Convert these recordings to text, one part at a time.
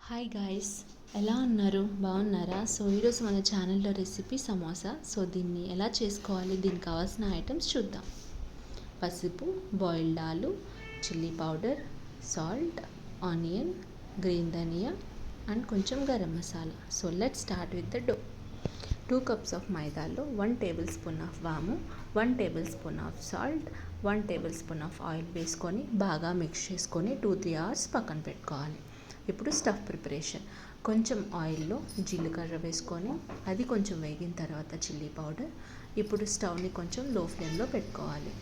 Hi guys, ఎలా ఉన్నారు? బాగున్నారా? సో ఈరోజు మన ఛానల్లో రెసిపీ సమోసా. సో దీన్ని ఎలా చేసుకోవాలి, దీనికి కావాల్సిన ఐటమ్స్ చూద్దాం. పసుపు, బాయిల్డ్ ఆలు, chilli powder, salt, onion, green ధనియా అండ్ కొంచెం garam masala. So let's start with the dough. 2 cups of మైదాలో 1 టేబుల్ స్పూన్ ఆఫ్ వాము, 1 tablespoon of salt, 1 tablespoon of oil వేసుకొని బాగా మిక్స్ చేసుకొని 2-3 అవర్స్ పక్కన పెట్టుకోవాలి. ఇప్పుడు స్టఫ్ ప్రిపరేషన్. కొంచెం ఆయిల్లో జీలకర్ర వేసుకొని అది కొంచెం వేగిన తర్వాత చిల్లీ పౌడర్. ఇప్పుడు స్టవ్ని కొంచెం లో ఫ్లేమ్లో పెట్టుకోవాలి.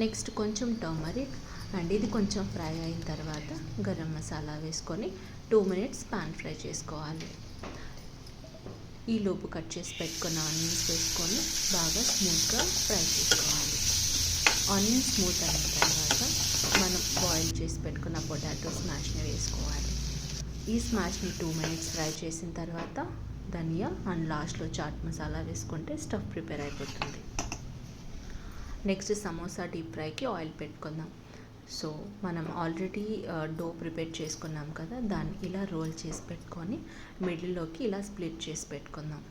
నెక్స్ట్ కొంచెం టర్మరిక్ అండ్ ఇది కొంచెం ఫ్రై అయిన తర్వాత గరం మసాలా వేసుకొని 2 మినిట్స్ పాన్ ఫ్రై చేసుకోవాలి. ఈ లోపు కట్ చేసి పెట్టుకున్న ఆనియన్స్ వేసుకొని బాగా స్మూత్గా ఫ్రై చేసుకోవాలి. ఆనియన్ స్మూత్ అయిన తర్వాత మనం బాయిల్ చేసి పెట్టుకున్న పొటాటో స్మాష్ని వేసుకోవాలి. ఈ స్మాష్ని 2 మినిట్స్ ఫ్రై చేసిన తర్వాత ధనియా అండ్ లాస్ట్లో చాట్ మసాలా వేసుకుంటే స్టఫ్ ప్రిపేర్ అయిపోతుంది. నెక్స్ట్ సమోసా డీప్ ఫ్రైకి ఆయిల్ పెట్టుకుందాం. సో మనం ఆల్రెడీ డో ప్రిపేర్ చేసుకున్నాం కదా, దాన్ని ఇలా రోల్ చేసి పెట్టుకొని మిడిల్లోకి ఇలా స్ప్లిట్ చేసి పెట్టుకుందాం.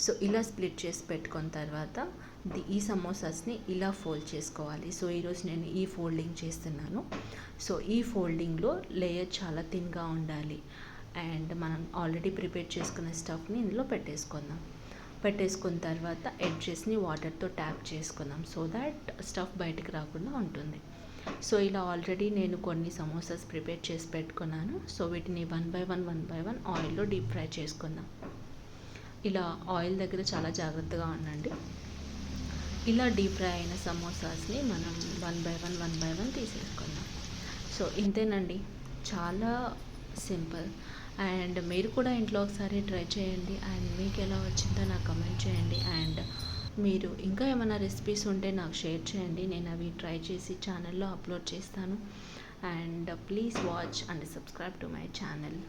సో ఇలా స్ప్లిట్ చేసి పెట్టుకున్న తర్వాత ఈ సమోసాస్ని ఇలా ఫోల్డ్ చేసుకోవాలి. సో ఈరోజు నేను ఈ ఫోల్డింగ్ చేస్తున్నాను. సో ఈ ఫోల్డింగ్లో లేయర్ చాలా థిన్గా ఉండాలి. అండ్ మనం ఆల్రెడీ ప్రిపేర్ చేసుకున్న స్టఫ్ని ఇందులో పెట్టేసుకున్న తర్వాత ఎడ్జెస్ని వాటర్తో ట్యాప్ చేసుకుందాం సో దాట్ స్టఫ్ బయటికి రాకుండా ఉంటుంది. సో ఇలా ఆల్రెడీ నేను కొన్ని సమోసాస్ ప్రిపేర్ చేసి పెట్టుకున్నాను. సో వీటిని 1 బై 1 ఆయిల్లో డీప్ ఫ్రై చేసుకుందాం. ఇలా ఆయిల్ దగ్గర చాలా జాగ్రత్తగా ఉండండి. ఇలా డీప్ ఫ్రై అయిన సమోసాస్ని మనం 1 బై 1 తీసేసుకుందాం. సో ఇంతేనండి, చాలా సింపుల్. అండ్ మీరు కూడా ఇంట్లో ఒకసారి ట్రై చేయండి అండ్ మీకు ఎలా వచ్చిందో నాకు కమెంట్ చేయండి. అండ్ మీరు ఇంకా ఏమైనా రెసిపీస్ ఉంటే నాకు షేర్ చేయండి, నేను అవి ట్రై చేసి ఛానల్లో అప్లోడ్ చేస్తాను. And please watch and subscribe to my channel.